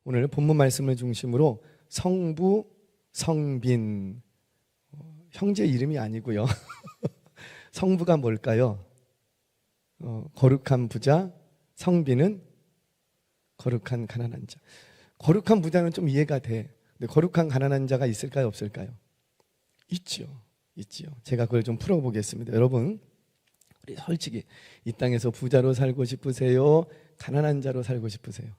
오늘 본문 말씀을 중심으로 성부, 성빈, 형제 이름이 아니고요. 성부가 뭘까요? 거룩한 부자, 성빈은 거룩한 가난한 자. 거룩한 부자는 좀 이해가 돼. 근데 거룩한 가난한 자가 있을까요, 없을까요? 있지요. 제가 그걸 좀 풀어보겠습니다. 여러분, 우리 솔직히 이 땅에서 부자로 살고 싶으세요? 가난한 자로 살고 싶으세요?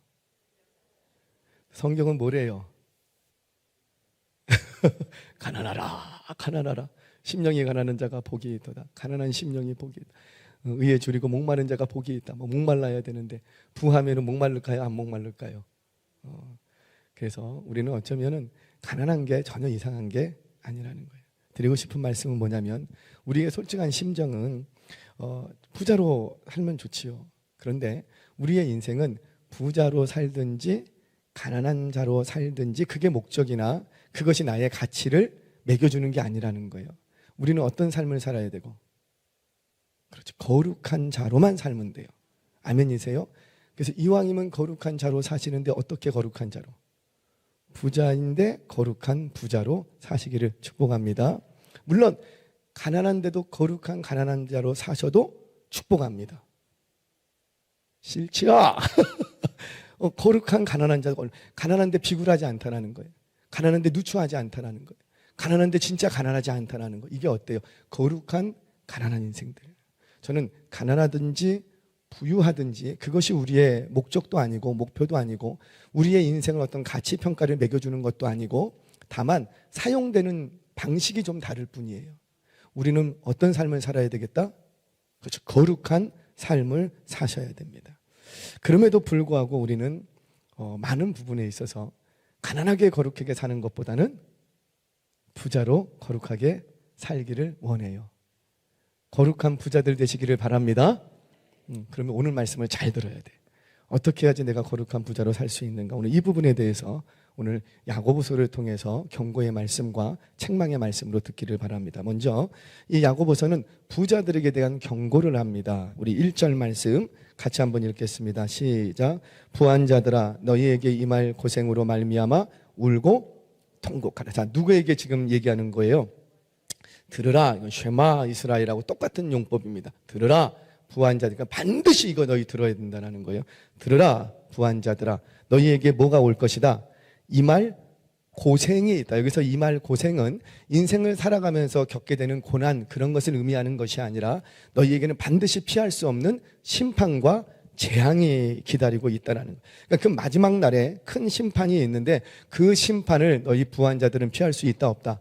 성경은 뭐래요? 가난하라. 심령이 가난한 자가 복이 있도다. 가난한 심령이 복이 있다. 의에 줄이고 목마른 자가 복이 있다. 목말라야 되는데 부하면은 목마를까요? 안 목마를까요? 그래서 우리는 어쩌면은 가난한 게 전혀 이상한 게 아니라는 거예요. 드리고 싶은 말씀은 뭐냐면 우리의 솔직한 심정은 부자로 살면 좋지요. 그런데 우리의 인생은 부자로 살든지 가난한 자로 살든지 그게 목적이나 그것이 나의 가치를 매겨주는 게 아니라는 거예요. 우리는 어떤 삶을 살아야 되고, 그렇죠, 거룩한 자로만 살면 돼요. 아멘이세요? 그래서 이왕이면 거룩한 자로 사시는데 어떻게 거룩한 자로? 부자인데 거룩한 부자로 사시기를 축복합니다. 물론 가난한데도 거룩한 가난한 자로 사셔도 축복합니다. 싫지요? 거룩한 가난한 자가 가난한데 비굴하지 않다라는 거예요. 가난한데 누추하지 않다라는 거예요. 가난한데 진짜 가난하지 않다라는 거. 이게 어때요? 거룩한 가난한 인생들. 저는 가난하든지 부유하든지 그것이 우리의 목적도 아니고 목표도 아니고 우리의 인생을 어떤 가치 평가를 매겨주는 것도 아니고 다만 사용되는 방식이 좀 다를 뿐이에요. 우리는 어떤 삶을 살아야 되겠다? 그렇죠. 거룩한 삶을 사셔야 됩니다. 그럼에도 불구하고 우리는 많은 부분에 있어서 가난하게 거룩하게 사는 것보다는 부자로 거룩하게 살기를 원해요. 거룩한 부자들 되시기를 바랍니다. 그러면 오늘 말씀을 잘 들어야 돼. 어떻게 해야지 내가 거룩한 부자로 살 수 있는가? 오늘 이 부분에 대해서 오늘 야고보서를 통해서 경고의 말씀과 책망의 말씀으로 듣기를 바랍니다. 먼저 이 야고보서는 부자들에게 대한 경고를 합니다. 우리 1절 말씀 같이 한번 읽겠습니다. 시작. 부한 자들아 너희에게 임할 고생으로 말미암아 울고 통곡하라. 자, 누구에게 지금 얘기하는 거예요? 들으라. 이건 쉐마 이스라엘하고 똑같은 용법입니다. 들으라. 부한 자들아, 반드시 이거 너희 들어야 된다는 거예요. 들으라 부한 자들아 너희에게 뭐가 올 것이다? 이 말 고생이 있다. 여기서 이 말 고생은 인생을 살아가면서 겪게 되는 고난 그런 것을 의미하는 것이 아니라 너희에게는 반드시 피할 수 없는 심판과 재앙이 기다리고 있다라는 거예요. 그러니까 그 마지막 날에 큰 심판이 있는데 그 심판을 너희 부한 자들은 피할 수 있다 없다?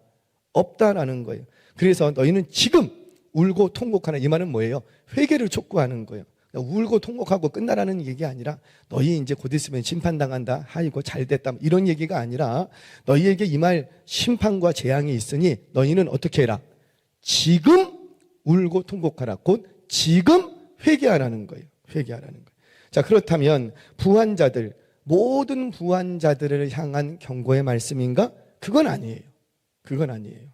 없다라는 거예요. 그래서 너희는 지금 울고 통곡하는 이 말은 뭐예요? 회개를 촉구하는 거예요. 울고 통곡하고 끝나라는 얘기 아니라 너희 이제 곧 있으면 심판당한다. 아이고 잘됐다. 이런 얘기가 아니라 너희에게 이 말 심판과 재앙이 있으니 너희는 어떻게 해라? 지금 울고 통곡하라. 곧 지금 회개하라는 거예요. 회개하라는 거예요. 자, 그렇다면 부한 자들, 모든 부한 자들을 향한 경고의 말씀인가? 그건 아니에요. 그건 아니에요.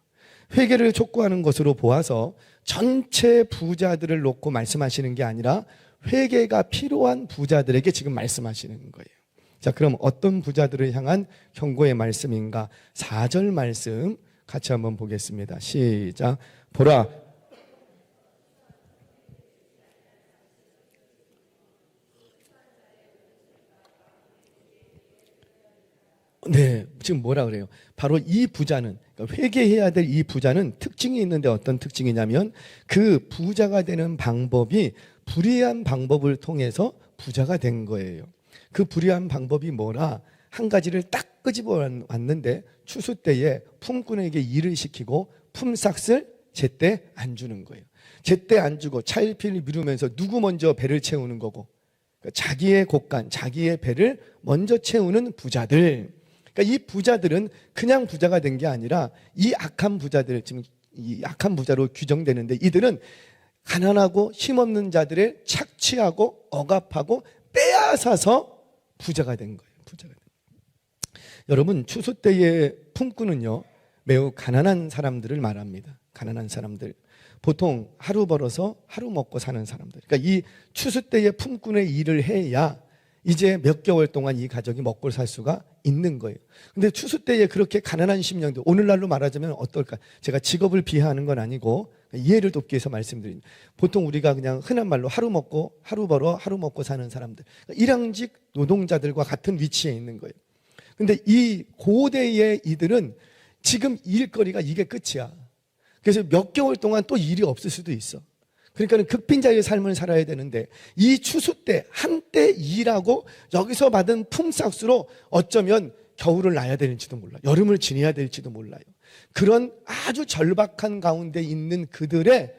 회개를 촉구하는 것으로 보아서 전체 부자들을 놓고 말씀하시는 게 아니라 회개가 필요한 부자들에게 지금 말씀하시는 거예요. 자, 그럼 어떤 부자들을 향한 경고의 말씀인가? 4절 말씀 같이 한번 보겠습니다. 시작. 보라. 네, 지금 뭐라 그래요? 바로 이 부자는, 그러니까 회개해야 될 이 부자는 특징이 있는데 어떤 특징이냐면 그 부자가 되는 방법이 불의한 방법을 통해서 부자가 된 거예요. 그 불의한 방법이 뭐라? 한 가지를 딱 끄집어 왔는데 추수 때에 품꾼에게 일을 시키고 품삯을 제때 안 주는 거예요. 제때 안 주고 차일피일 미루면서 누구 먼저 배를 채우는 거고, 그러니까 자기의 곳간, 자기의 배를 먼저 채우는 부자들. 그러니까 이 부자들은 그냥 부자가 된 게 아니라 이 악한 부자들, 지금 이 악한 부자로 규정되는데 이들은 가난하고 힘없는 자들을 착취하고 억압하고 빼앗아서 부자가 된 거예요. 부자가 된 거예요. 여러분, 추수 때의 품꾼은요 매우 가난한 사람들을 말합니다. 가난한 사람들, 보통 하루 벌어서 하루 먹고 사는 사람들. 그러니까 이 추수 때의 품꾼의 일을 해야 이제 몇 개월 동안 이 가족이 먹고 살 수가 있는 거예요. 근데 추수 때에 그렇게 가난한 심령들, 오늘날로 말하자면 어떨까? 제가 직업을 비하하는 건 아니고 이해를 돕기 위해서 말씀드립니다. 보통 우리가 그냥 흔한 말로 하루 먹고 하루 벌어 하루 먹고 사는 사람들, 일용직 노동자들과 같은 위치에 있는 거예요. 근데 이 고대의 이들은 지금 일거리가 이게 끝이야. 그래서 몇 개월 동안 또 일이 없을 수도 있어. 그러니까 극빈자의 삶을 살아야 되는데 이 추수 때 한때 일하고 여기서 받은 품삯으로 어쩌면 겨울을 나야 되는지도 몰라. 여름을 지내야 될지도 몰라요. 그런 아주 절박한 가운데 있는 그들의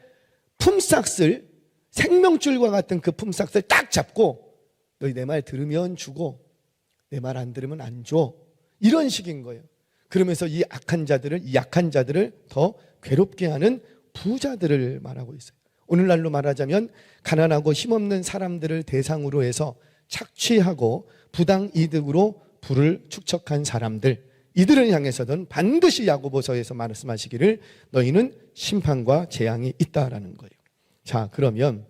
품삯을, 생명줄과 같은 그 품삯을 딱 잡고 너희 내 말 들으면 주고 내 말 안 들으면 안 줘. 이런 식인 거예요. 그러면서 이 악한 자들을, 이 약한 자들을 더 괴롭게 하는 부자들을 말하고 있어요. 오늘날로 말하자면 가난하고 힘없는 사람들을 대상으로 해서 착취하고 부당 이득으로 부를 축적한 사람들, 이들을 향해서는 반드시 야고보서에서 말씀하시기를 너희는 심판과 재앙이 있다라는 거예요. 자, 그러면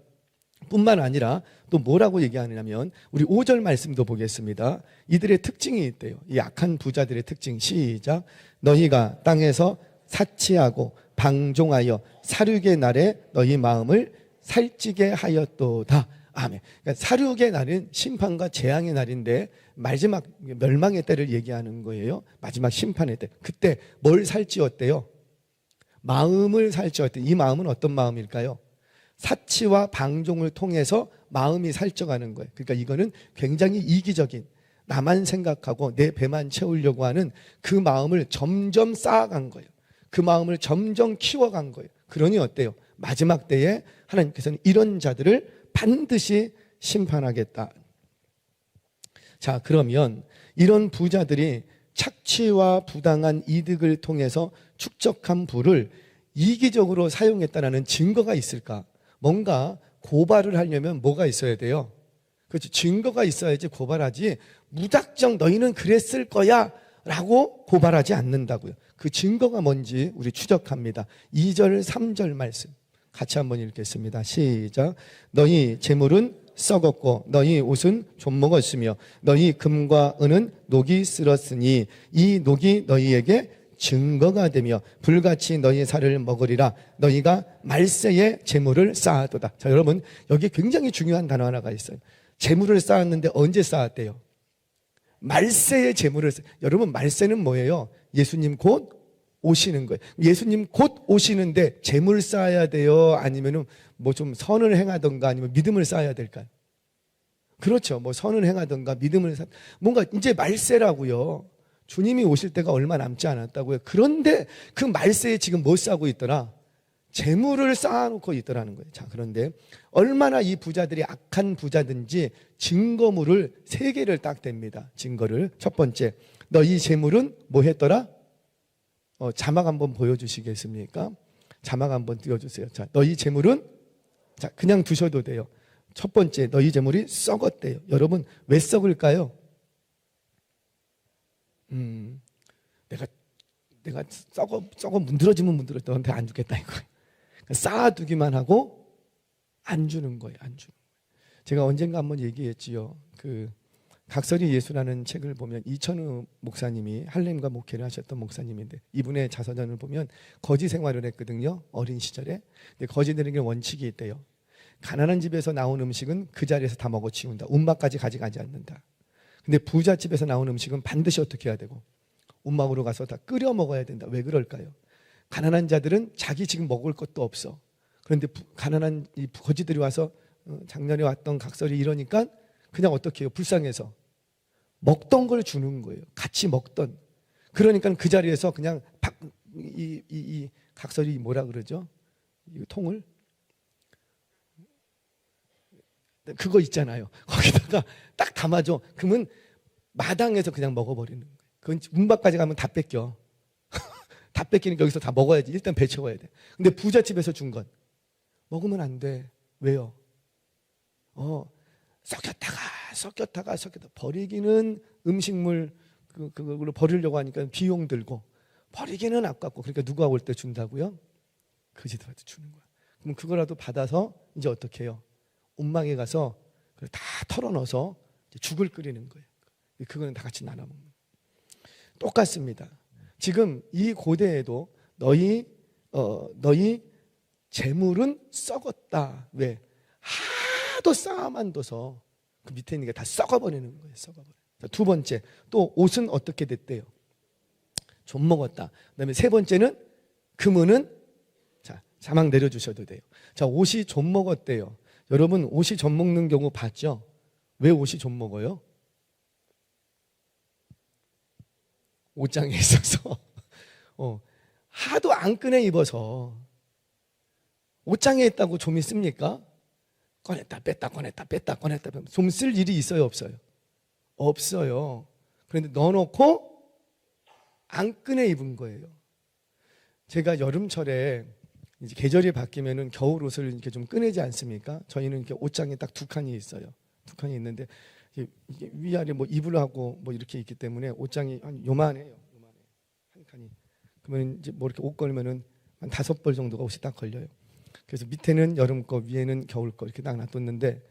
뿐만 아니라 또 뭐라고 얘기하느냐면 우리 5절 말씀도 보겠습니다. 이들의 특징이 있대요. 이 악한 부자들의 특징, 시작. 너희가 땅에서 사치하고 방종하여 사륙의 날에 너희 마음을 살찌게 하였도다. 아멘. 그러니까 사륙의 날은 심판과 재앙의 날인데 마지막 멸망의 때를 얘기하는 거예요. 마지막 심판의 때. 그때 뭘 살찌웠대요? 마음을 살찌웠대요. 이 마음은 어떤 마음일까요? 사치와 방종을 통해서 마음이 살쪄가는 거예요. 그러니까 이거는 굉장히 이기적인, 나만 생각하고 내 배만 채우려고 하는 그 마음을 점점 쌓아간 거예요. 그 마음을 점점 키워간 거예요. 그러니 어때요? 마지막 때에 하나님께서는 이런 자들을 반드시 심판하겠다. 자, 그러면 이런 부자들이 착취와 부당한 이득을 통해서 축적한 부를 이기적으로 사용했다는 증거가 있을까? 뭔가 고발을 하려면 뭐가 있어야 돼요? 그렇죠. 증거가 있어야지 고발하지, 무작정 너희는 그랬을 거야 라고 고발하지 않는다고요. 그 증거가 뭔지 우리 추적합니다. 2절 3절 말씀 같이 한번 읽겠습니다. 시작. 너희 재물은 썩었고 너희 옷은 좀 먹었으며 너희 금과 은은 녹이 쓸었으니 이 녹이 너희에게 증거가 되며 불같이 너희 살을 먹으리라. 너희가 말세에 재물을 쌓아도다. 자, 여러분 여기 굉장히 중요한 단어 하나가 있어요. 재물을 쌓았는데 언제 쌓았대요? 말세에 재물을 여러분 말세는 뭐예요? 예수님 곧 오시는 거예요. 예수님 곧 오시는데 재물 쌓아야 돼요? 아니면은 뭐 좀 선을 행하던가 아니면 믿음을 쌓아야 될까요? 그렇죠. 뭐 선을 행하던가 믿음을 뭔가 이제 말세라고요. 주님이 오실 때가 얼마 남지 않았다고요. 그런데 그 말세에 지금 뭐 쌓고 있더라? 재물을 쌓아놓고 있더라는 거예요. 자, 그런데 얼마나 이 부자들이 악한 부자든지 증거물을 3개를 딱 댑니다. 증거를. 첫 번째, 너희 재물은 뭐 했더라? 자막 한번 보여주시겠습니까? 자막 한번 띄워주세요. 자, 너희 재물은, 자, 그냥 두셔도 돼요. 첫 번째, 너희 재물이 썩었대요. 여러분, 왜 썩을까요? 내가 썩어 문드러지면 너한테 안 주겠다 이거예요. 쌓아두기만 하고 안 주는 거예요. 안 주는 거예요. 제가 언젠가 한번 얘기했지요. 그 각설이 예수라는 책을 보면 이천우 목사님이 할렘과 목회를 하셨던 목사님인데 이분의 자서전을 보면 거지 생활을 했거든요. 어린 시절에. 근데 거지들에게 원칙이 있대요. 가난한 집에서 나온 음식은 그 자리에서 다 먹어치운다. 움막까지 가져가지 않는다. 근데 부잣집에서 나온 음식은 반드시 어떻게 해야 되고 움막으로 가서 다 끓여 먹어야 된다. 왜 그럴까요? 가난한 자들은 자기 지금 먹을 것도 없어. 그런데 가난한 이 거지들이 와서 작년에 왔던 각설이 이러니까 그냥 어떻게 해요? 불쌍해서 먹던 걸 주는 거예요. 같이 먹던. 그러니까 그 자리에서 그냥 이 각설이 뭐라 그러죠? 이 통을 그거 있잖아요. 거기다가 딱 담아줘. 그러면 마당에서 그냥 먹어버리는 거예요. 그건 문밖까지 가면 다 뺏겨. 다 뺏기니까 여기서 다 먹어야지. 일단 배 채워야 돼. 근데 부잣집에서 준 건 먹으면 안 돼. 왜요? 섞였다가 버리기는 음식물 그걸로 버리려고 하니까 비용 들고 버리기는 아깝고 그러니까 누가 올 때 준다고요? 거지들한테 주는 거야. 그럼 그거라도 받아서 이제 어떻게 해요? 움막에 가서 다 털어넣어서 죽을 끓이는 거예요. 그거는 다 같이 나눠 먹는 거예요. 똑같습니다. 지금 이 고대에도 너희 재물은 썩었다. 왜? 하도 쌓아만 둬서 그 밑에 있는 게 다 썩어버리는 거예요. 썩어버려. 두 번째, 또 옷은 어떻게 됐대요? 좀 먹었다. 그다음에 세 번째는 금은은, 자, 자막 내려주셔도 돼요. 자, 옷이 좀 먹었대요. 여러분, 옷이 좀 먹는 경우 봤죠? 왜 옷이 좀 먹어요? 옷장에 있어서 하도 안 꺼내 입어서. 옷장에 있다고 좀이 씁니까? 꺼냈다 뺐다 꺼냈다 뺐다 꺼냈다 뺐다. 좀 쓸 일이 있어요 없어요? 없어요. 그런데 넣어놓고 안 꺼내 입은 거예요. 제가 여름철에 이제 계절이 바뀌면은 겨울 옷을 이렇게 좀 꺼내지 않습니까? 저희는 이렇게 옷장에 딱 두 칸이 있어요. 두 칸이 있는데 이게 위아래 뭐 이불 하고 뭐 이렇게 있기 때문에 옷장이 한 요만해요. 한 칸이. 그러면 이제 뭐 이렇게 옷 걸면은 한 5벌 정도가 옷이 딱 걸려요. 그래서 밑에는 여름 거, 위에는 겨울 거 이렇게 딱 놔뒀는데,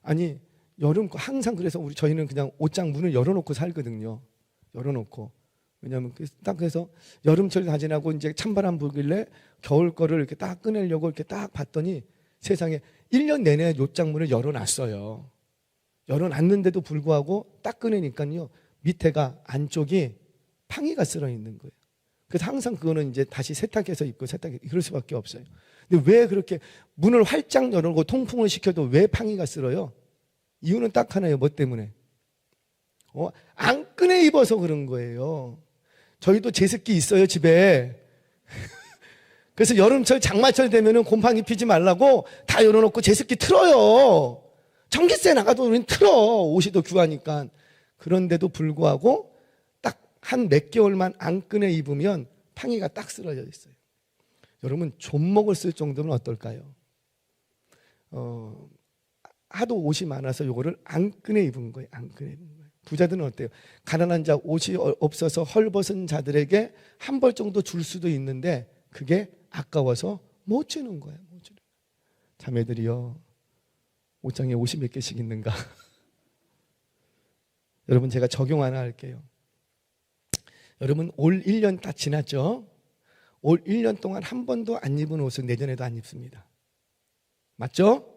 아니 여름 거 항상, 그래서 저희는 그냥 옷장 문을 열어놓고 살거든요. 열어놓고. 왜냐하면 딱 그래서 여름철 다 지나고 이제 찬바람 불길래 겨울 거를 이렇게 딱 꺼내려고 이렇게 딱 봤더니 세상에 1년 내내 옷장 문을 열어놨어요. 열어놨는데도 불구하고 딱 꺼내니까요, 밑에가 안쪽이 팡이가 쓸어 있는 거예요. 그래서 항상 그거는 이제 다시 세탁해서 입고 그럴 수밖에 없어요. 근데 왜 그렇게 문을 활짝 열어놓고 통풍을 시켜도 왜 팡이가 쓸어요? 이유는 딱 하나예요. 뭐 때문에? 안 꺼내 입어서 그런 거예요. 저희도 제습기 있어요, 집에. 그래서 여름철 장마철 되면은 곰팡이 피지 말라고 다 열어놓고 제습기 틀어요. 전기세 나가도 우리는 틀어. 옷이 더 귀하니까. 그런데도 불구하고 딱 한 몇 개월만 안 꺼내 입으면 팡이가 딱 쓰러져 있어요. 여러분, 존목을 쓸 정도면 어떨까요? 하도 옷이 많아서 요거를 안 꺼내 입은 거예요. 안 꺼내 입은 거예요. 부자들은 어때요? 가난한 자, 옷이 없어서 헐벗은 자들에게 한 벌 정도 줄 수도 있는데 그게 아까워서 못 주는 거예요. 못 주는 거예요. 자매들이요, 옷장에 옷이 몇 개씩 있는가? 여러분, 제가 적용 하나 할게요. 여러분, 올 1년 다 지났죠? 올 1년 동안 한 번도 안 입은 옷은 내년에도 안 입습니다. 맞죠?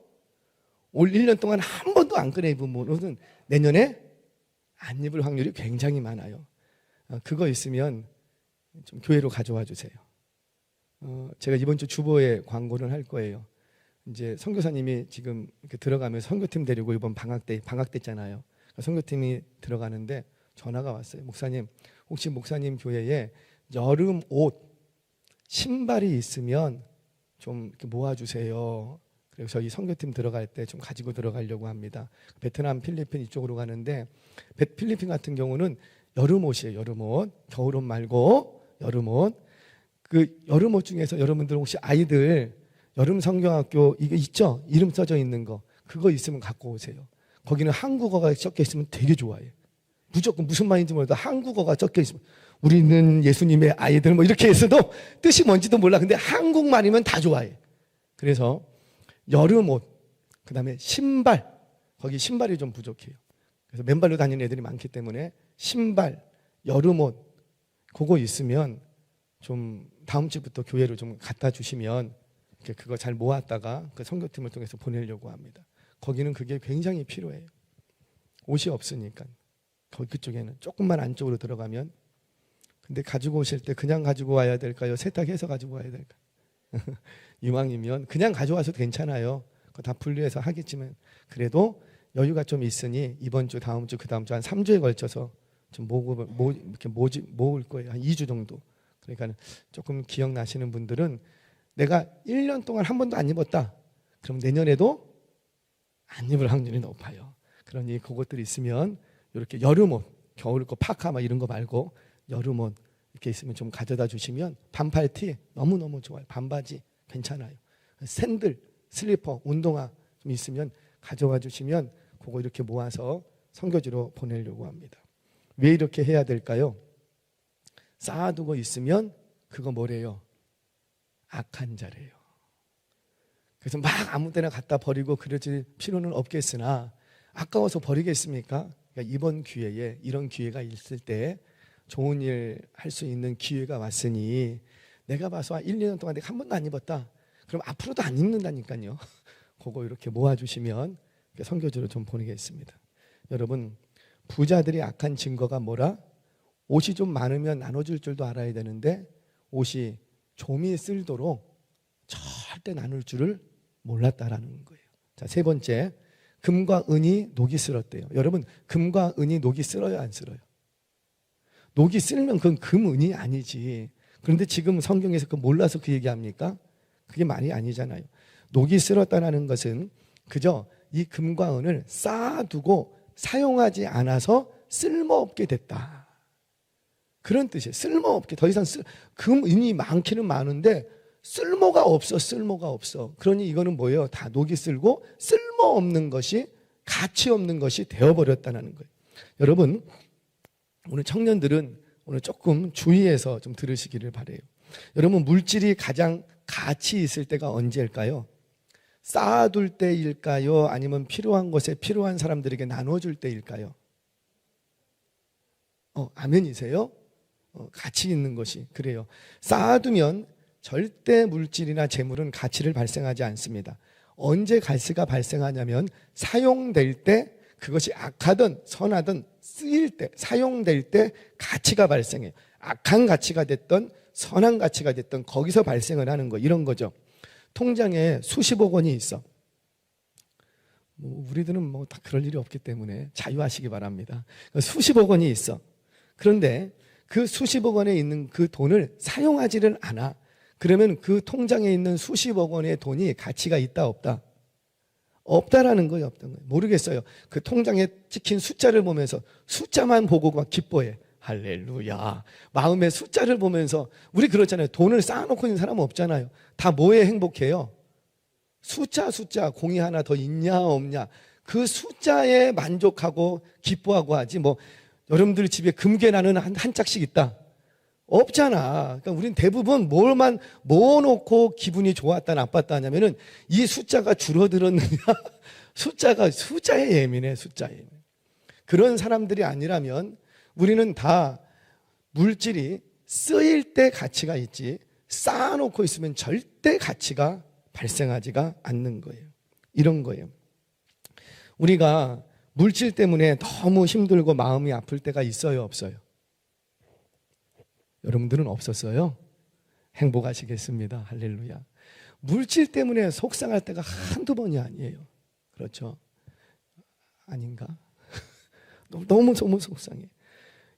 올 1년 동안 한 번도 안 꺼내 입은 옷은 내년에 안 입을 확률이 굉장히 많아요. 그거 있으면 좀 교회로 가져와 주세요. 제가 이번 주 주보에 광고를 할 거예요. 이제 선교사님이 지금 이렇게 들어가면서 선교팀 데리고 이번 방학 때 있잖아요. 선교팀이 들어가는데 전화가 왔어요. 목사님, 혹시 목사님 교회에 여름 옷, 신발이 있으면 좀 이렇게 모아주세요. 그래서 저희 선교팀 들어갈 때 좀 가지고 들어가려고 합니다. 베트남, 필리핀 이쪽으로 가는데, 필리핀 같은 경우는 여름 옷이에요. 여름 옷. 겨울 옷 말고 여름 옷. 그 여름 옷 중에서 여러분들 혹시 아이들 여름 성경학교 이게 있죠? 이름 써져 있는 거. 그거 있으면 갖고 오세요. 거기는 한국어가 적혀 있으면 되게 좋아해요. 무조건 무슨 말인지 몰라도 한국어가 적혀 있으면, 우리는 예수님의 아이들 뭐 이렇게 해서도 뜻이 뭔지도 몰라. 근데 한국말이면 다 좋아해. 그래서 여름 옷, 그 다음에 신발, 거기 신발이 좀 부족해요. 그래서 맨발로 다니는 애들이 많기 때문에 신발, 여름 옷, 그거 있으면 좀 다음 주부터 교회로 좀 갖다 주시면 그거 잘 모았다가 그 선교팀을 통해서 보내려고 합니다. 거기는 그게 굉장히 필요해요. 옷이 없으니까. 그쪽에는 조금만 안쪽으로 들어가면. 근데 가지고 오실 때 그냥 가지고 와야 될까요? 세탁해서 가지고 와야 될까요? 이왕이면 그냥 가져와서도 괜찮아요. 그거 다 분리해서 하겠지만, 그래도 여유가 좀 있으니 이번 주, 다음 주, 그 다음 주 한 3주에 걸쳐서 좀 이렇게 모을 거예요. 한 2주 정도. 그러니까 조금 기억나시는 분들은, 내가 1년 동안 한 번도 안 입었다, 그럼 내년에도 안 입을 확률이 높아요. 그러니 그것들이 있으면 이렇게 여름옷, 겨울거 파카 막 이런 거 말고 여름옷 이렇게 있으면 좀 가져다 주시면, 반팔티 너무너무 좋아요. 반바지 괜찮아요. 샌들, 슬리퍼, 운동화 좀 있으면 가져와 주시면 그거 이렇게 모아서 선교지로 보내려고 합니다. 왜 이렇게 해야 될까요? 쌓아두고 있으면 그거 뭐래요? 악한 자래요. 그래서 막 아무 데나 갖다 버리고 그러질 필요는 없겠으나, 아까워서 버리겠습니까? 그러니까 이번 기회에 이런 기회가 있을 때 좋은 일 할 수 있는 기회가 왔으니 내가 봐서 1, 2년 동안 내가 한 번도 안 입었다. 그럼 앞으로도 안 입는다니까요. 그거 이렇게 모아주시면 선교지로 좀 보내겠습니다. 여러분, 부자들이 악한 증거가 뭐라? 옷이 좀 많으면 나눠줄 줄도 알아야 되는데 옷이 좀이 쓸도록 절대 나눌 줄을 몰랐다라는 거예요. 자, 세 번째, 금과 은이 녹이 쓸었대요. 여러분, 금과 은이 녹이 쓸어요, 안 쓸어요? 녹이 쓸면 그건 금은이 아니지. 그런데 지금 성경에서 그 몰라서 그 얘기합니까? 그게 말이 아니잖아요. 녹이 쓸었다는 것은 그저 이 금과 은을 쌓아두고 사용하지 않아서 쓸모없게 됐다. 그런 뜻이에요. 쓸모없게. 더 이상 금은이 많기는 많은데 쓸모가 없어. 쓸모가 없어. 그러니 이거는 뭐예요? 다 녹이 쓸고 쓸모없는 것이, 가치 없는 것이 되어버렸다는 거예요. 여러분, 오늘 청년들은 오늘 조금 주의해서 좀 들으시기를 바라요. 여러분, 물질이 가장 가치 있을 때가 언제일까요? 쌓아둘 때일까요? 아니면 필요한 곳에 필요한 사람들에게 나눠줄 때일까요? 아멘이세요? 가치 있는 것이 그래요. 쌓아두면 절대 물질이나 재물은 가치를 발생하지 않습니다. 언제 가치가 발생하냐면 사용될 때, 그것이 악하든 선하든 쓰일 때, 사용될 때 가치가 발생해요. 악한 가치가 됐던 선한 가치가 됐던 거기서 발생을 하는 거, 이런 거죠. 통장에 수십억 원이 있어. 우리들은 다 그럴 일이 없기 때문에 자유하시기 바랍니다. 수십억 원이 있어. 그런데 그 수십억 원에 있는 그 돈을 사용하지를 않아. 그러면 그 통장에 있는 수십억 원의 돈이 가치가 있다 없다? 없다라는 거예요. 없던 거예요. 모르겠어요. 그 통장에 찍힌 숫자를 보면서 숫자만 보고 막 기뻐해. 할렐루야. 마음의 숫자를 보면서, 우리 그렇잖아요. 돈을 쌓아놓고 있는 사람은 없잖아요. 다 뭐에 행복해요? 숫자, 공이 하나 더 있냐 없냐, 그 숫자에 만족하고 기뻐하고 하지. 여러분들 집에 금괴나는 한 짝씩 있다? 없잖아. 그러니까 우린 대부분 뭘만 모아놓고 기분이 좋았다 나빴다 하냐면은 이 숫자가 줄어들었느냐, 숫자에 예민해. 숫자에. 그런 사람들이 아니라면 우리는 다 물질이 쓰일 때 가치가 있지, 쌓아놓고 있으면 절대 가치가 발생하지가 않는 거예요. 이런 거예요. 우리가 물질 때문에 너무 힘들고 마음이 아플 때가 있어요, 없어요? 여러분들은 없었어요? 행복하시겠습니다. 할렐루야. 물질 때문에 속상할 때가 한두 번이 아니에요. 그렇죠? 아닌가? 너무 속상해.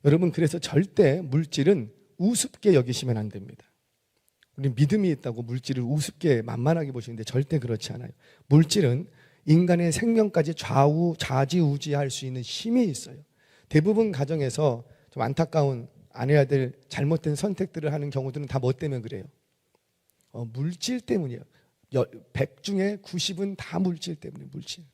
여러분, 그래서 절대 물질은 우습게 여기시면 안 됩니다. 우리 믿음이 있다고 물질을 우습게 만만하게 보시는데 절대 그렇지 않아요. 물질은 인간의 생명까지 좌지우지할 수 있는 힘이 있어요. 대부분 가정에서 좀 안타까운 아내야 될 잘못된 선택들을 하는 경우들은 다 뭐 때문에 그래요? 물질 때문이에요. 100 중에 90은 다 물질 때문에, 물질.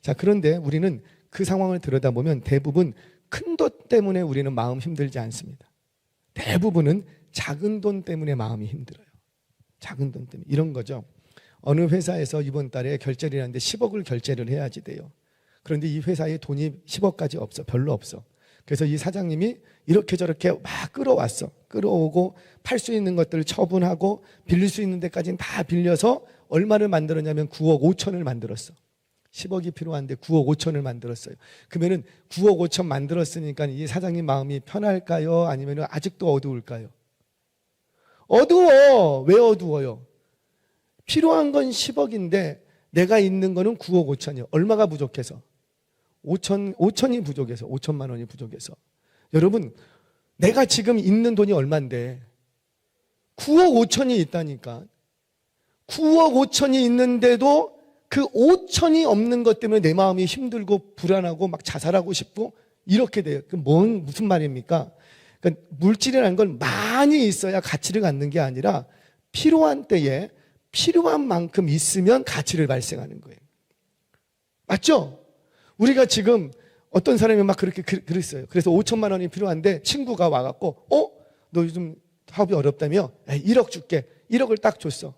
자, 그런데 우리는 그 상황을 들여다보면 대부분 큰 돈 때문에 우리는 마음 힘들지 않습니다. 대부분은 작은 돈 때문에 마음이 힘들어요. 작은 돈 때문에. 이런 거죠. 어느 회사에서 이번 달에 결제를 하는데 10억을 결제를 해야지 돼요. 그런데 이 회사에 돈이 10억까지 없어. 별로 없어. 그래서 이 사장님이 이렇게 저렇게 막 끌어왔어. 끌어오고 팔 수 있는 것들을 처분하고 빌릴 수 있는 데까지는 다 빌려서 얼마를 만들었냐면 9억 5천을 만들었어. 10억이 필요한데 9억 5천을 만들었어요. 그러면은 9억 5천 만들었으니까 이 사장님 마음이 편할까요? 아니면 아직도 어두울까요? 어두워. 왜 어두워요? 필요한 건 10억인데 내가 있는 거는 9억 5천이요. 얼마가 부족해서? 5천이 부족해서, 5천만 원이 부족해서. 여러분, 내가 지금 있는 돈이 얼만데 9억 5천이 있다니까. 9억 5천이 있는데도 그 5천이 없는 것 때문에 내 마음이 힘들고 불안하고 막 자살하고 싶고 이렇게 돼요. 그 무슨 말입니까? 그러니까 물질이라는 건 많이 있어야 가치를 갖는 게 아니라 필요한 때에 필요한 만큼 있으면 가치를 발생하는 거예요. 맞죠? 우리가 지금 어떤 사람이 막 그렇게 그랬어요. 그래서 5천만 원이 필요한데 친구가 와갖고 너 요즘 사업이 어렵다며? 1억 줄게. 1억을 딱 줬어.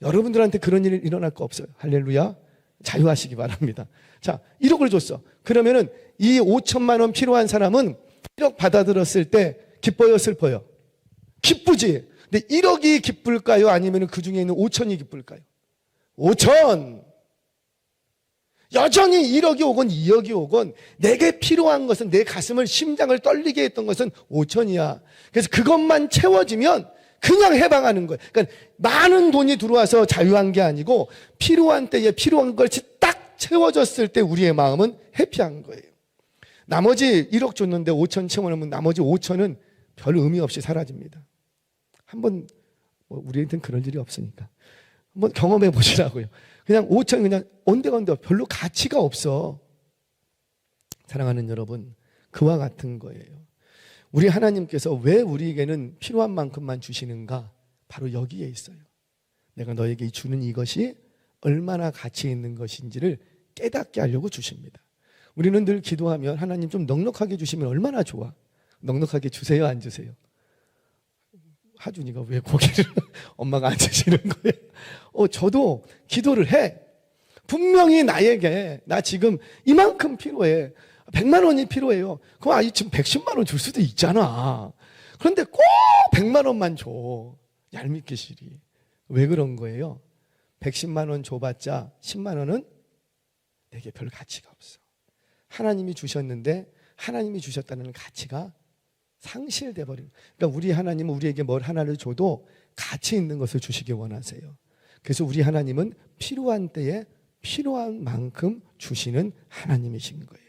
여러분들한테 그런 일이 일어날 거 없어요. 할렐루야. 자유하시기 바랍니다. 자, 1억을 줬어. 그러면은 이 5천만 원 필요한 사람은 1억 받아들었을 때 기뻐요, 슬퍼요? 기쁘지. 근데 1억이 기쁠까요? 아니면 그 중에 있는 5천이 기쁠까요? 5천. 여전히 1억이 오건 2억이 오건 내게 필요한 것은, 내 가슴을, 심장을 떨리게 했던 것은 5천이야. 그래서 그것만 채워지면 그냥 해방하는 거예요. 그러니까 많은 돈이 들어와서 자유한 게 아니고 필요한 때에 필요한 것이 딱 채워졌을 때 우리의 마음은 해피한 거예요. 나머지 1억 줬는데 5천 채워놓으면 나머지 5천은 별 의미 없이 사라집니다. 한번 우리한테는 그럴 일이 없으니까 한번 경험해 보시라고요. 그냥 5천 그냥 온데간데 별로 가치가 없어. 사랑하는 여러분, 그와 같은 거예요. 우리 하나님께서 왜 우리에게는 필요한 만큼만 주시는가? 바로 여기에 있어요. 내가 너에게 주는 이것이 얼마나 가치 있는 것인지를 깨닫게 하려고 주십니다. 우리는 늘 기도하면 하나님 좀 넉넉하게 주시면 얼마나 좋아. 넉넉하게 주세요, 안 주세요? 하준이가 왜 고개를 엄마가 안 주시는 거예요? 저도 기도를 해. 분명히 나에게 나 지금 이만큼 필요해. 100만 원이 필요해요. 그럼 아이 지금 110만 원 줄 수도 있잖아. 그런데 꼭 100만 원만 줘. 얄밉게 시리. 왜 그런 거예요? 110만 원 줘봤자 10만 원은 내게 별 가치가 없어. 하나님이 주셨는데 하나님이 주셨다는 가치가 상실돼 버린. 그러니까 우리 하나님은 우리에게 뭘 하나를 줘도 가치 있는 것을 주시기 원하세요. 그래서 우리 하나님은 필요한 때에 필요한 만큼 주시는 하나님이신 거예요.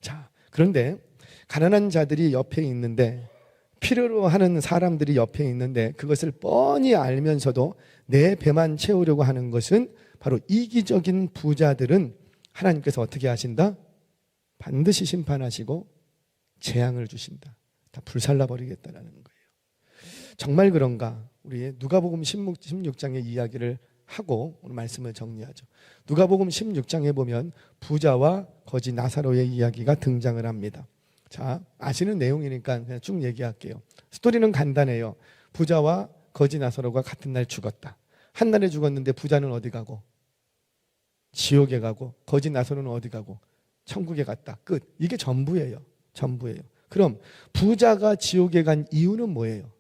자, 그런데 가난한 자들이 옆에 있는데, 필요로 하는 사람들이 옆에 있는데 그것을 뻔히 알면서도 내 배만 채우려고 하는 것은 바로 이기적인 부자들은 하나님께서 어떻게 하신다? 반드시 심판하시고 재앙을 주신다. 다 불살라 버리겠다라는 거예요. 정말 그런가? 우리 누가복음 16장의 이야기를 하고 오늘 말씀을 정리하죠. 누가복음 16장에 보면 부자와 거지 나사로의 이야기가 등장을 합니다. 자, 아시는 내용이니까 그냥 쭉 얘기할게요. 스토리는 간단해요. 부자와 거지 나사로가 같은 날 죽었다. 한 날에 죽었는데 부자는 어디 가고? 지옥에 가고, 거지 나사로는 어디 가고? 천국에 갔다. 끝. 이게 전부예요. 전부예요. 그럼 부자가 지옥에 간 이유는 뭐예요?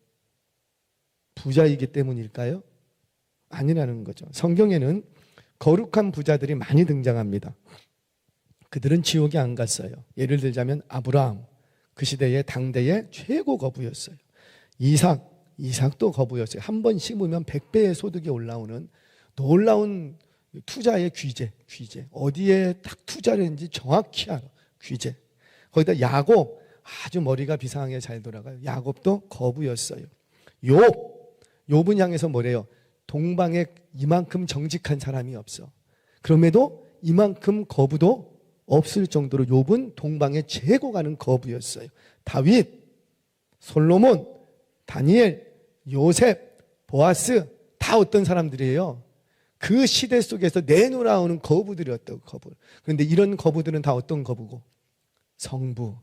부자이기 때문일까요? 아니라는 거죠. 성경에는 거룩한 부자들이 많이 등장합니다. 그들은 지옥에 안 갔어요. 예를 들자면 아브라함, 그 시대의 당대의 최고 거부였어요. 이삭도 거부였어요. 한 번 심으면 100배의 소득이 올라오는 놀라운 투자의 귀재. 어디에 딱 투자를 했는지 정확히 알아. 귀재. 거기다 야곱, 아주 머리가 비상하게 잘 돌아가요. 야곱도 거부였어요. 욥은 향해서 뭐래요? 동방에 이만큼 정직한 사람이 없어. 그럼에도 이만큼 거부도 없을 정도로 욥은 동방에 최고 가는 거부였어요. 다윗, 솔로몬, 다니엘, 요셉, 보아스 다 어떤 사람들이에요? 그 시대 속에서 내놓아오는 거부들이었다고. 거부. 그런데 이런 거부들은 다 어떤 거부고? 성부,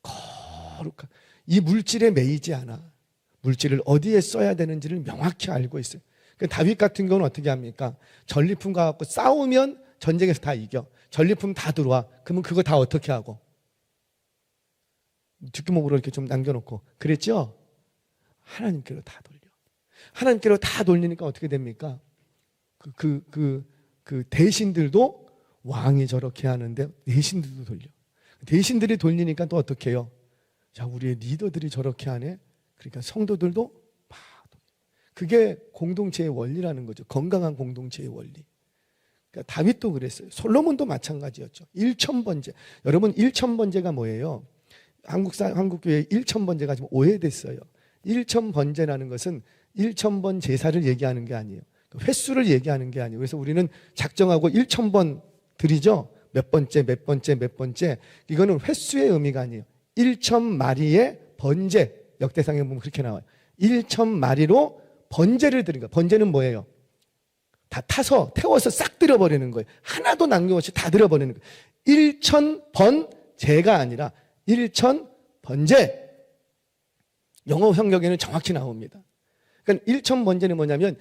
거룩한. 이 물질에 매이지 않아. 물질을 어디에 써야 되는지를 명확히 알고 있어요. 다윗 같은 경우는 어떻게 합니까? 전리품 가갖고 싸우면 전쟁에서 다 이겨. 전리품 다 들어와. 그러면 그거 다 어떻게 하고? 뒷구멍으로 이렇게 좀 남겨놓고. 그랬죠? 하나님께로 다 돌려. 하나님께로 다 돌리니까 어떻게 됩니까? 그 대신들도 왕이 저렇게 하는데 대신들도 돌려. 대신들이 돌리니까 또 어떻게 해요? 자, 우리의 리더들이 저렇게 하네? 그러니까 성도들도 막. 그게 공동체의 원리라는 거죠. 건강한 공동체의 원리. 그러니까 다윗도 그랬어요. 솔로몬도 마찬가지였죠. 1000번제. 여러분 1000번제가 뭐예요? 한국교회 1000번제가 지금 오해됐어요. 1000번제라는 것은 1000번 제사를 얘기하는 게 아니에요. 횟수를 얘기하는 게 아니에요. 그래서 우리는 작정하고 1000번 드리죠. 몇 번째. 이거는 횟수의 의미가 아니에요. 1000마리의 번제. 역대상에 보면 그렇게 나와요. 1000마리로 번제를 드린 거예요. 번제는 뭐예요? 다 타서 태워서 싹 들여버리는 거예요. 하나도 남김없이 다 들여버리는 거예요. 1000번제가 아니라 1000번제. 영어 성경에는 정확히 나옵니다. 그러니까 1000번제는 뭐냐면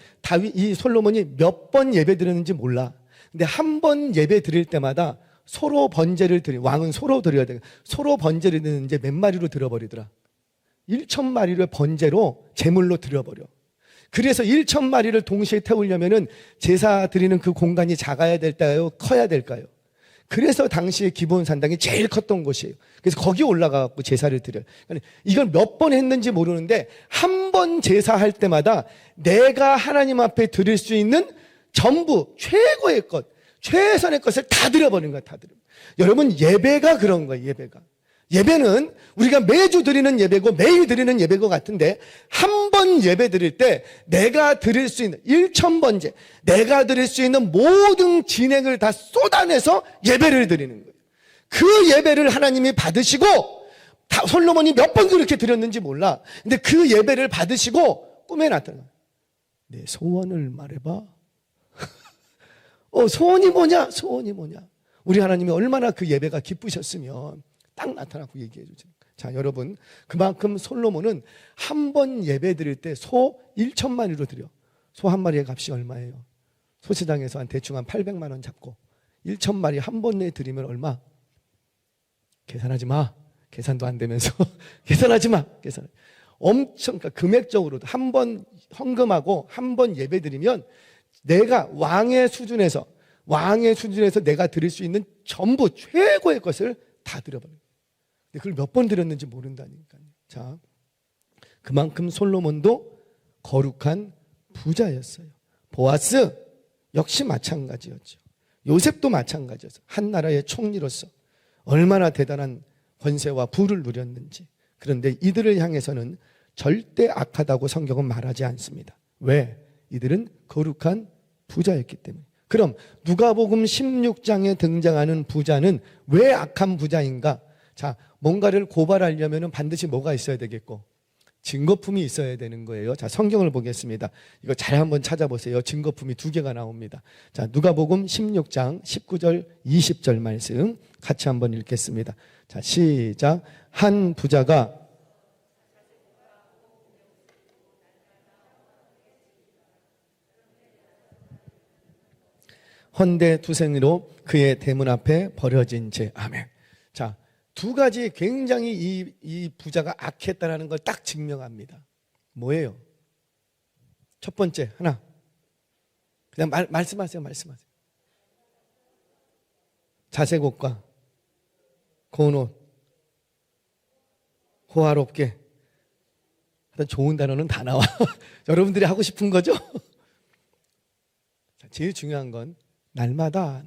이 솔로몬이 몇 번 예배 드렸는지 몰라. 근데 한 번 예배 드릴 때마다 소로 번제를 왕은 소로 드려야 돼. 소로 번제를 드리는데 몇 마리로 들어버리더라. 1,000마리를 번제로 제물로 드려버려. 그래서 1,000마리를 동시에 태우려면은 제사 드리는 그 공간이 작아야 될까요? 커야 될까요? 그래서 당시에 기브온 산당이 제일 컸던 곳이에요. 그래서 거기 올라가고 제사를 드려요. 그러니까 이걸 몇 번 했는지 모르는데 한 번 제사할 때마다 내가 하나님 앞에 드릴 수 있는 전부 최고의 것, 최선의 것을 다 드려버리는 거야. 다 드려. 여러분, 예배가 그런 거예요. 예배가. 예배는 우리가 매주 드리는 예배고 매일 드리는 예배고 같은데 한 번 예배 드릴 때 내가 드릴 수 있는 1,000번째 내가 드릴 수 있는 모든 진행을 다 쏟아내서 예배를 드리는 거예요. 그 예배를 하나님이 받으시고 솔로몬이 몇 번 그렇게 드렸는지 몰라. 근데 그 예배를 받으시고 꿈에 나타나. 내 소원을 말해봐. 소원이 뭐냐? 소원이 뭐냐? 우리 하나님이 얼마나 그 예배가 기쁘셨으면 딱 나타나고 얘기해 주죠. 자, 여러분, 그만큼 솔로몬은 한 번 예배 드릴 때 소 1,000마리로 드려. 소 한 마리의 값이 얼마예요? 소시장에서 대충 한 800만 원 잡고 1,000마리 한 번에 드리면 얼마? 계산하지 마. 계산도 안 되면서 계산하지 마. 엄청, 그러니까 금액적으로도 한 번 헌금하고 한 번 예배 드리면 내가 왕의 수준에서 내가 드릴 수 있는 전부 최고의 것을 다 드려버려요. 그걸 몇 번 드렸는지 모른다니까요. 자, 그만큼 솔로몬도 거룩한 부자였어요. 보아스 역시 마찬가지였죠. 요셉도 마찬가지였어요. 한 나라의 총리로서 얼마나 대단한 권세와 부를 누렸는지. 그런데 이들을 향해서는 절대 악하다고 성경은 말하지 않습니다. 왜? 이들은 거룩한 부자였기 때문에. 그럼 누가복음 16장에 등장하는 부자는 왜 악한 부자인가? 자, 뭔가를 고발하려면 반드시 뭐가 있어야 되겠고 증거품이 있어야 되는 거예요. 자, 성경을 보겠습니다. 이거 잘 한번 찾아보세요. 증거품이 2개가 나옵니다. 자, 누가복음 16장 19절 20절 말씀 같이 한번 읽겠습니다. 자, 시작. 한 부자가 헌데 두생으로 그의 대문 앞에 버려진 채. 아멘. 자, 두 가지 굉장히 이 부자가 악했다는 걸 딱 증명합니다. 뭐예요? 첫 번째, 하나. 그냥 말씀하세요. 자색 옷과 고운 옷, 호화롭게. 일단 좋은 단어는 다 나와. 여러분들이 하고 싶은 거죠? 자, 제일 중요한 건 날마다.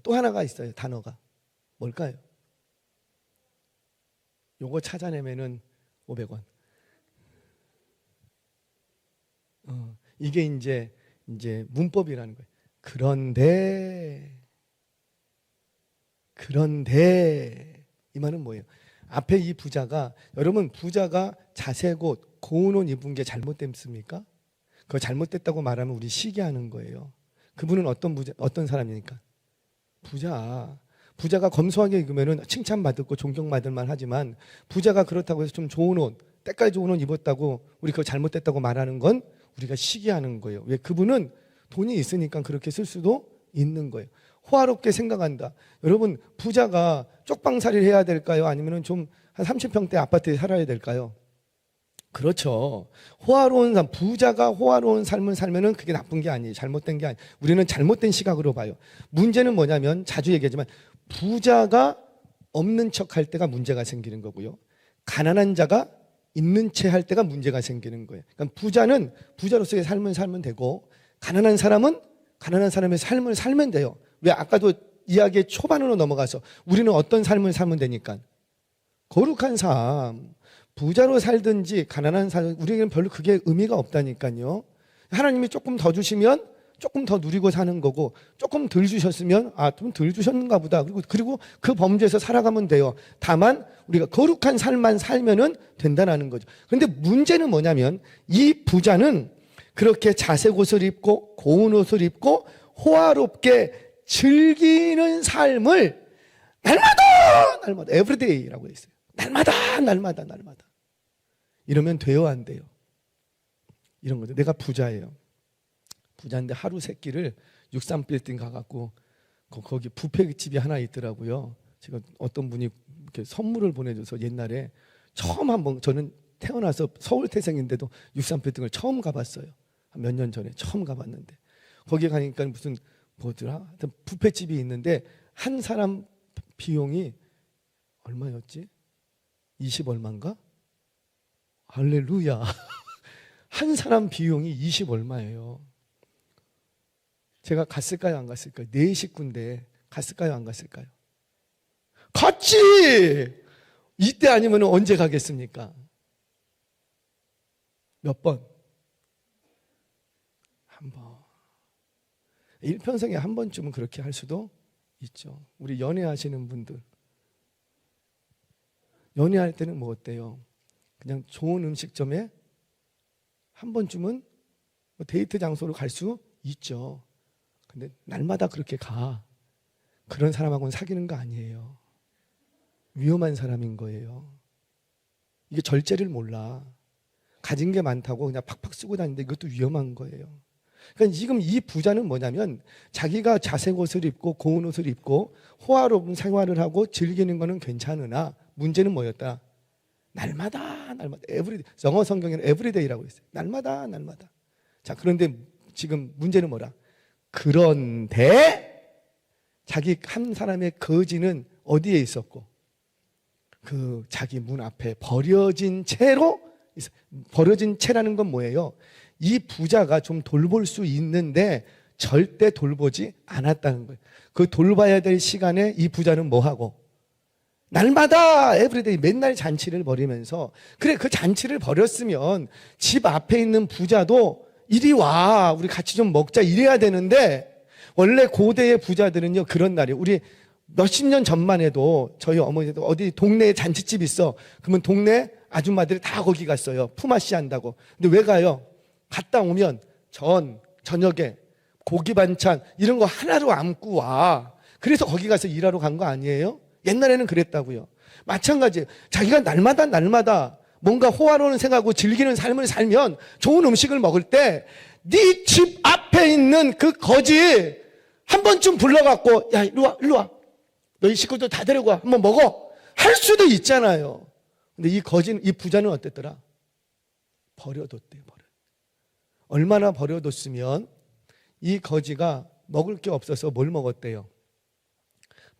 또 하나가 있어요. 단어가. 뭘까요? 요거 찾아내면은 500원. 이게 이제 문법이라는 거예요. 그런데 이 말은 뭐예요? 앞에 이 부자가, 여러분, 부자가 자색 옷, 고운 옷 입은 게 잘못됐습니까? 그거 잘못됐다고 말하면 우리 시기하는 거예요. 그분은 어떤 사람이니까? 부자가 검소하게 입으면은 칭찬받고 존경받을 만 하지만, 부자가 그렇다고 해서 좀 좋은 옷, 때깔 좋은 옷 입었다고 우리 그거 잘못됐다고 말하는 건 우리가 시기하는 거예요. 왜? 그분은 돈이 있으니까 그렇게 쓸 수도 있는 거예요. 호화롭게 생각한다. 여러분, 부자가 쪽방살이를 해야 될까요? 아니면은 좀 한 30평대 아파트에 살아야 될까요? 그렇죠. 부자가 호화로운 삶을 살면은 그게 나쁜 게 아니에요. 잘못된 게 아니에요. 우리는 잘못된 시각으로 봐요. 문제는 뭐냐면, 자주 얘기하지만, 부자가 없는 척 할 때가 문제가 생기는 거고요. 가난한 자가 있는 채 할 때가 문제가 생기는 거예요. 그러니까 부자는 부자로서의 삶을 살면 되고, 가난한 사람은 가난한 사람의 삶을 살면 돼요. 왜? 아까도 이야기의 초반으로 넘어가서 우리는 어떤 삶을 살면 되니까? 거룩한 삶. 부자로 살든지 가난한 삶, 우리에게는 별로 그게 의미가 없다니까요. 하나님이 조금 더 주시면 조금 더 누리고 사는 거고, 조금 덜 주셨으면 좀 덜 주셨는가 보다. 그리고 그 범주에서 살아가면 돼요. 다만 우리가 거룩한 삶만 살면은 된다는 거죠. 그런데 문제는 뭐냐면, 이 부자는 그렇게 자색 옷을 입고 고운 옷을 입고 호화롭게 즐기는 삶을 날마다 everyday라고 돼 있어요. 날마다. 이러면 돼요, 안 돼요? 이런 거죠. 내가 부자예요. 부자인데 하루 세 끼를 63빌딩 가갖고 거기 뷔페집이 하나 있더라고요. 제가 어떤 분이 이렇게 선물을 보내줘서 옛날에 처음 한번, 저는 태어나서 서울 태생인데도 63빌딩을 처음 가봤어요. 몇 년 전에 처음 가봤는데 거기 가니까 무슨 뭐더라? 하여튼 뷔페집이 있는데 한 사람 비용이 얼마였지? 20 얼마인가? 할렐루야. 한 사람 비용이 20 얼마예요. 제가 갔을까요, 안 갔을까요? 네 식구인데 갔을까요, 안 갔을까요? 갔지! 이때 아니면 언제 가겠습니까? 몇 번? 한 번. 일평생에 한 번쯤은 그렇게 할 수도 있죠. 우리 연애하시는 분들, 연애할 때는 뭐 어때요? 그냥 좋은 음식점에 한 번쯤은 데이트 장소로 갈 수 있죠. 근데 날마다 그렇게 가. 그런 사람하고는 사귀는 거 아니에요. 위험한 사람인 거예요. 이게 절제를 몰라. 가진 게 많다고 그냥 팍팍 쓰고 다니는데 이것도 위험한 거예요. 그러니까 지금 이 부자는 뭐냐면 자기가 자색 옷을 입고 고운 옷을 입고 호화로운 생활을 하고 즐기는 거는 괜찮으나 문제는 뭐였다? 날마다 에브리데이. 영어 성경에는 에브리데이라고 있어요. 날마다. 자, 그런데 지금 문제는 뭐라? 그런데 자기 한 사람의 거지는 어디에 있었고? 그 자기 문 앞에 버려진 채로 있어요. 버려진 채라는 건 뭐예요? 이 부자가 좀 돌볼 수 있는데 절대 돌보지 않았다는 거예요. 그 돌봐야 될 시간에 이 부자는 뭐 하고? 날마다 에브리데이 맨날 잔치를 벌이면서, 그래, 그 잔치를 벌였으면 집 앞에 있는 부자도 이리 와, 우리 같이 좀 먹자 이래야 되는데, 원래 고대의 부자들은요 그런 날이에요. 우리 몇십 년 전만 해도 저희 어머니도 어디 동네에 잔치집 있어, 그러면 동네 아줌마들이 다 거기 갔어요. 품앗이 한다고. 근데 왜 가요? 갔다 오면 저녁에 고기 반찬 이런 거 하나로 안 구워 와. 그래서 거기 가서 일하러 간 거 아니에요? 옛날에는 그랬다고요. 마찬가지예요. 자기가 날마다 뭔가 호화로운 생각하고 즐기는 삶을 살면 좋은 음식을 먹을 때 네 집 앞에 있는 그 거지 한 번쯤 불러갖고, 야, 일로 와. 너희 식구들 다 데리고 와. 한번 먹어. 할 수도 있잖아요. 근데 이 부자는 어땠더라? 버려뒀대요. 얼마나 버려뒀으면 이 거지가 먹을 게 없어서 뭘 먹었대요?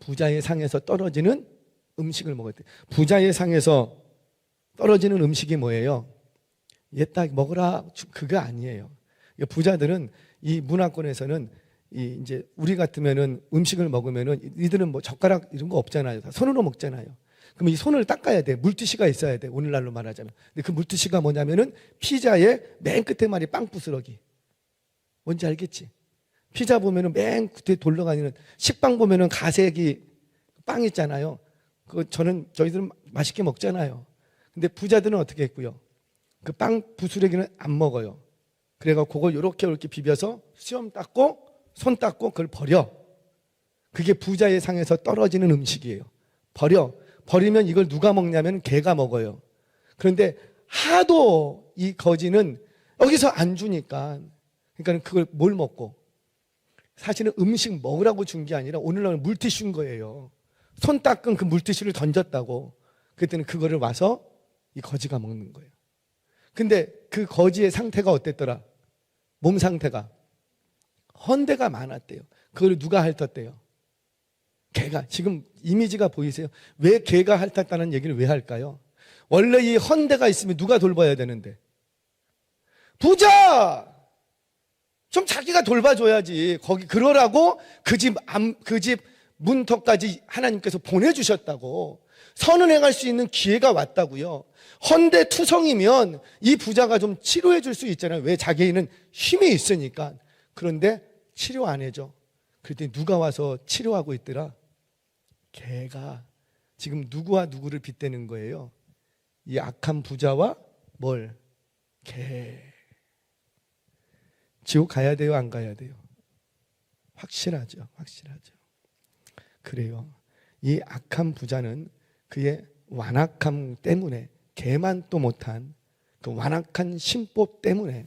부자의 상에서 떨어지는 음식을 먹었대요. 부자의 상에서 떨어지는 음식이 뭐예요? 얘 딱 먹으라, 그거 아니에요. 부자들은 이 문화권에서는 이제 우리 같으면은 음식을 먹으면은 이들은 뭐 젓가락 이런 거 없잖아요. 다 손으로 먹잖아요. 그럼 이 손을 닦아야 돼. 물티슈가 있어야 돼. 오늘날로 말하자면. 근데 그 물티슈가 뭐냐면은 피자의 맨 끝에 말이 빵 부스러기. 뭔지 알겠지? 피자 보면은 맨 끝에 돌려가는, 식빵 보면은 가색이 빵 있잖아요. 그거 저희들은 맛있게 먹잖아요. 근데 부자들은 어떻게 했고요? 그 빵 부스러기는 안 먹어요. 그래가지고 그걸 요렇게 비벼서 수염 닦고 손 닦고 그걸 버려. 그게 부자의 상에서 떨어지는 음식이에요. 버리면 이걸 누가 먹냐면 개가 먹어요. 그런데 하도 이 거지는 여기서 안 주니까, 그러니까 그걸 뭘 먹고, 사실은 음식 먹으라고 준 게 아니라 오늘날 물티슈인 거예요. 손 닦은 그 물티슈를 던졌다고. 그랬더니 그거를 와서 이 거지가 먹는 거예요. 근데 그 거지의 상태가 어땠더라? 몸 상태가 헌대가 많았대요. 그걸 누가 핥았대요? 개가. 지금 이미지가 보이세요? 왜 개가 핥았다는 얘기를 왜 할까요? 원래 이 헌대가 있으면 누가 돌봐야 되는데? 부자! 좀 자기가 돌봐줘야지. 거기 그러라고 그 집 문턱까지 하나님께서 보내주셨다고. 선을 행할 수 있는 기회가 왔다고요. 헌데 투성이면 이 부자가 좀 치료해 줄 수 있잖아요. 왜? 자기는 힘이 있으니까. 그런데 치료 안 해줘. 그랬더니 누가 와서 치료하고 있더라? 개가. 지금 누구와 누구를 빗대는 거예요? 이 악한 부자와 뭘? 개. 지옥 가야 돼요, 안 가야 돼요? 확실하죠. 그래요. 이 악한 부자는 그의 완악함 때문에, 개만 또 못한 그 완악한 심보 때문에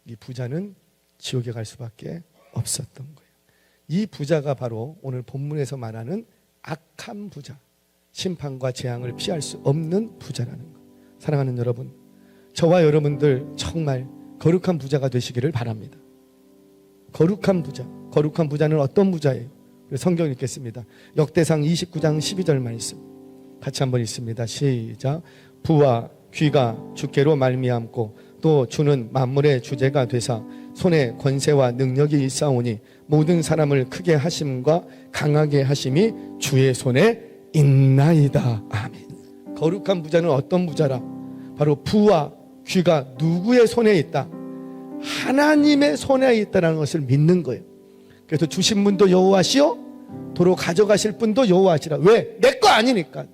이 부자는 지옥에 갈 수밖에 없었던 거예요. 이 부자가 바로 오늘 본문에서 말하는 악한 부자, 심판과 재앙을 피할 수 없는 부자라는 것. 사랑하는 여러분, 저와 여러분들 정말 거룩한 부자가 되시기를 바랍니다. 거룩한 부자, 거룩한 부자는 어떤 부자예요? 성경 읽겠습니다. 역대상 29장 12절 말씀 같이 한번 읽습니다. 시작. 부와 귀가 주께로 말미암고 또 주는 만물의 주제가 되사 손에 권세와 능력이 있사오니 모든 사람을 크게 하심과 강하게 하심이 주의 손에 있나이다. 아멘. 거룩한 부자는 어떤 부자라? 바로 부와 귀가 누구의 손에 있다? 하나님의 손에 있다는 것을 믿는 거예요. 그래서 주신 분도 여호와시요 도로 가져가실 분도 여호와시라. 왜? 내 거 아니니까.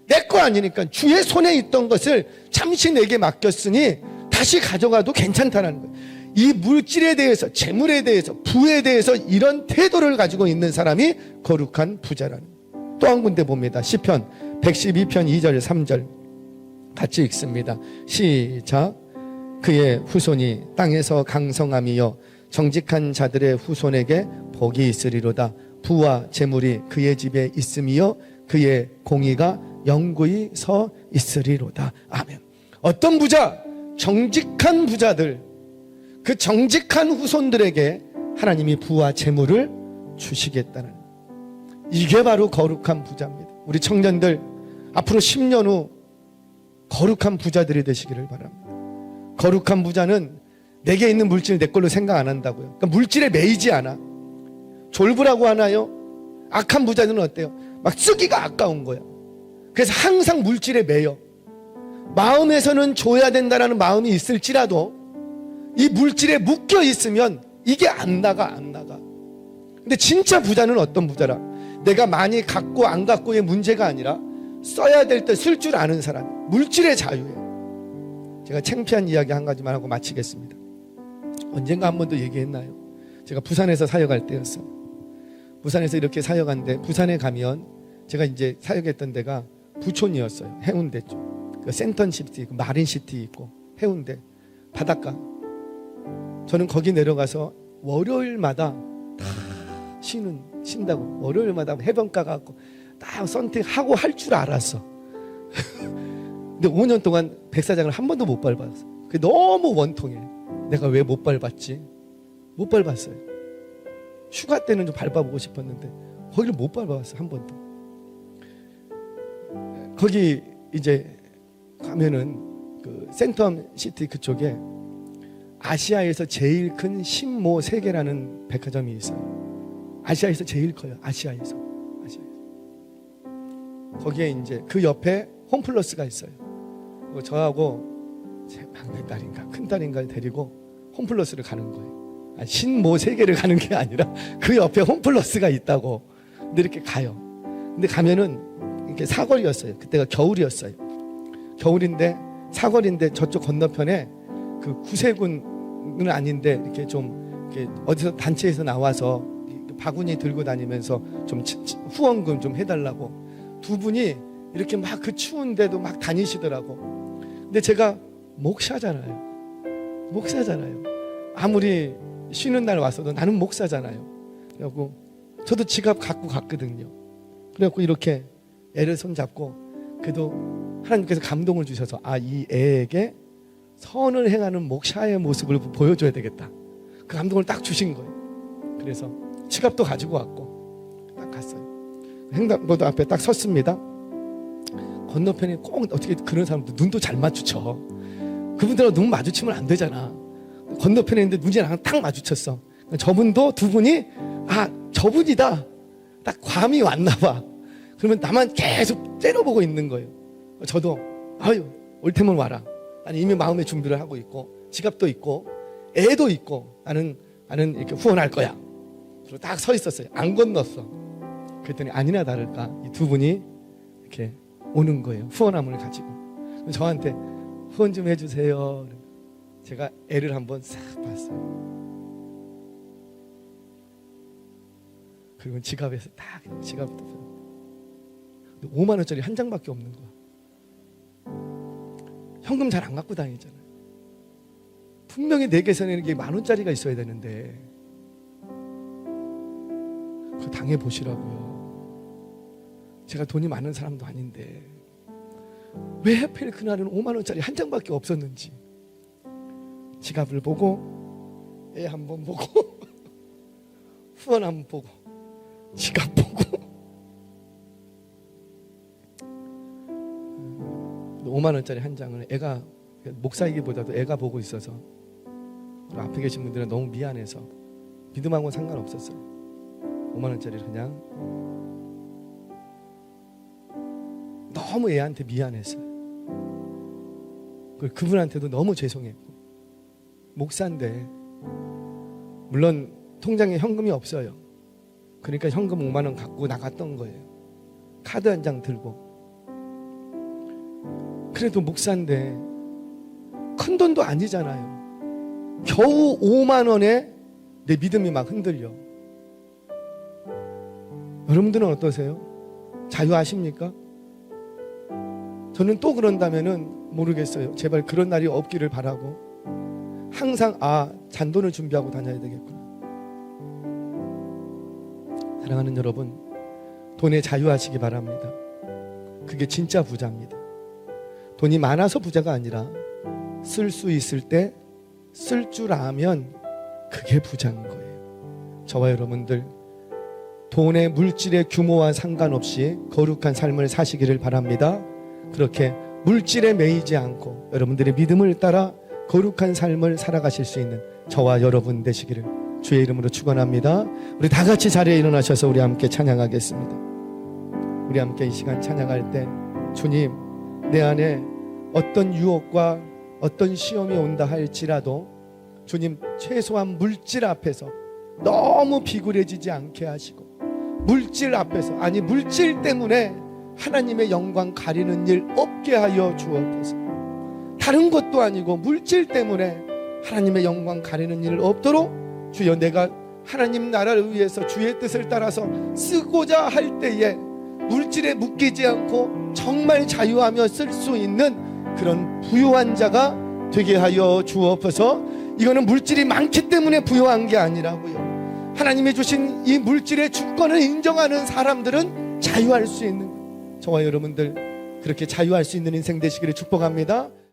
내 거 아니니까 주의 손에 있던 것을 잠시 내게 맡겼으니 다시 가져가도 괜찮다는 거예요. 이 물질에 대해서, 재물에 대해서, 부에 대해서 이런 태도를 가지고 있는 사람이 거룩한 부자라는 거예요. 또 한 군데 봅니다. 시편 112편 2절 3절 같이 읽습니다. 시작. 그의 후손이 땅에서 강성함이여 정직한 자들의 후손에게 복이 있으리로다. 부와 재물이 그의 집에 있음이여 그의 공의가 영구히 서 있으리로다. 아멘. 어떤 부자? 정직한 부자들, 그 정직한 후손들에게 하나님이 부와 재물을 주시겠다는, 이게 바로 거룩한 부자입니다. 우리 청년들 앞으로 10년 후 거룩한 부자들이 되시기를 바랍니다. 거룩한 부자는 내게 있는 물질 내 걸로 생각 안 한다고요. 그러니까 물질에 매이지 않아. 졸부라고 하나요? 악한 부자는 어때요? 막 쓰기가 아까운 거야. 그래서 항상 물질에 매여. 마음에서는 줘야 된다는 마음이 있을지라도 이 물질에 묶여 있으면 이게 안 나가. 근데 진짜 부자는 어떤 부자라? 내가 많이 갖고 안 갖고의 문제가 아니라 써야 될 때 쓸 줄 아는 사람, 물질의 자유예요. 제가 창피한 이야기 한 가지만 하고 마치겠습니다. 언젠가 한 번도 얘기했나요? 제가 부산에서 사역할 때였어요. 부산에서 이렇게 사역하는데, 부산에 가면 제가 이제 사역했던 데가 부촌이었어요. 해운대 쪽. 그 센턴시티, 마린시티 있고 해운대 바닷가. 저는 거기 내려가서 월요일마다 다 쉰다고. 월요일마다 해변가 가고 딱 선택하고 할 줄 알았어. 근데 5년 동안 백사장을 한 번도 못 밟았어. 그게 너무 원통해. 내가 왜 못 밟았지? 못 밟았어요. 휴가 때는 좀 밟아보고 싶었는데 거기를 못 밟아봤어, 한 번도. 거기 이제 가면은 그 센텀시티 그쪽에 아시아에서 제일 큰 신모 세계라는 백화점이 있어요. 아시아에서 제일 커요. 아시아에서. 거기에 이제 그 옆에 홈플러스가 있어요. 저하고 제 막내딸인가 큰딸인가를 데리고 홈플러스를 가는 거예요. 신모 세계를 가는 게 아니라 그 옆에 홈플러스가 있다고. 근데 이렇게 가요. 근데 가면은 이렇게 사거리였어요. 그때가 겨울이었어요. 겨울인데 사거리인데 저쪽 건너편에 그 구세군은 아닌데 이렇게 좀 이렇게 어디서 단체에서 나와서 바구니 들고 다니면서 좀 후원금 좀 해달라고 두 분이 이렇게 막 그 추운데도 막 다니시더라고. 근데 제가 목사잖아요. 아무리 쉬는 날 왔어도 나는 목사잖아요. 그래갖고 저도 지갑 갖고 갔거든요. 그래갖고 이렇게 애를 손잡고, 그래도 하나님께서 감동을 주셔서 이 애에게 선을 행하는 목사의 모습을 보여줘야 되겠다. 그 감동을 딱 주신 거예요. 그래서 지갑도 가지고 왔고 딱 갔어요. 횡단보도 앞에 딱 섰습니다. 건너편에 꼭 어떻게 그런 사람들 눈도 잘 마주쳐. 그분들하고 눈 마주치면 안 되잖아. 건너편에 있는데 눈이 나랑 딱 마주쳤어. 저분도 두 분이 저분이다. 딱 감이 왔나 봐. 그러면 나만 계속 째려보고 있는 거예요. 저도 올 테면 와라. 아니 이미 마음의 준비를 하고 있고 지갑도 있고 애도 있고 나는 이렇게 후원할 거야. 그리고 딱 서 있었어요. 안 건넜어. 그랬더니 아니나 다를까 이 두 분이 이렇게 오는 거예요. 후원함을 가지고. 저한테 후원 좀 해주세요. 제가 애를 한번 싹 봤어요. 그리고 지갑에서 딱 지갑부터 5만 원짜리 한 장밖에 없는 거야. 현금 잘 안 갖고 다니잖아요. 분명히 내 계산에는 이게 10,000원짜리가 있어야 되는데 그거 당해보시라고요. 제가 돈이 많은 사람도 아닌데 왜 하필 그날은 50,000원짜리 한 장밖에 없었는지 지갑을 보고 애 한 번 보고 후원 한 번 보고 지갑 보고 50,000원짜리 한 장을 애가 목사이기보다도 애가 보고 있어서 앞에 계신 분들은 너무 미안해서 믿음하고는 상관없었어요. 50,000원짜리를 그냥 너무 애한테 미안했어요. 그분한테도 너무 죄송했고 목사인데 물론 통장에 현금이 없어요. 그러니까 현금 50,000원 갖고 나갔던 거예요. 카드 한 장 들고. 그래도 목사인데 큰 돈도 아니잖아요. 겨우 50,000원에 내 믿음이 막 흔들려. 여러분들은 어떠세요? 자유하십니까? 저는 또 그런다면은 모르겠어요. 제발 그런 날이 없기를 바라고 항상 잔돈을 준비하고 다녀야 되겠구나. 사랑하는 여러분, 돈에 자유하시기 바랍니다. 그게 진짜 부자입니다. 돈이 많아서 부자가 아니라 쓸 수 있을 때 쓸 줄 아면 그게 부자인 거예요. 저와 여러분들 돈의 물질의 규모와 상관없이 거룩한 삶을 사시기를 바랍니다. 그렇게 물질에 매이지 않고 여러분들의 믿음을 따라 거룩한 삶을 살아가실 수 있는 저와 여러분 되시기를 주의 이름으로 축원합니다. 우리 다 같이 자리에 일어나셔서 우리 함께 찬양하겠습니다. 우리 함께 이 시간 찬양할 때 주님, 내 안에 어떤 유혹과 어떤 시험이 온다 할지라도 주님, 최소한 물질 앞에서 너무 비굴해지지 않게 하시고 물질 앞에서, 아니 물질 때문에 하나님의 영광 가리는 일 없게 하여 주옵소서. 다른 것도 아니고 물질 때문에 하나님의 영광 가리는 일 없도록 주여, 내가 하나님 나라를 위해서 주의 뜻을 따라서 쓰고자 할 때에 물질에 묶이지 않고 정말 자유하며 쓸 수 있는 그런 부유한 자가 되게 하여 주옵소서. 이거는 물질이 많기 때문에 부유한 게 아니라고요. 하나님이 주신 이 물질의 주권을 인정하는 사람들은 자유할 수 있는, 저와 여러분들 그렇게 자유할 수 있는 인생 되시기를 축복합니다.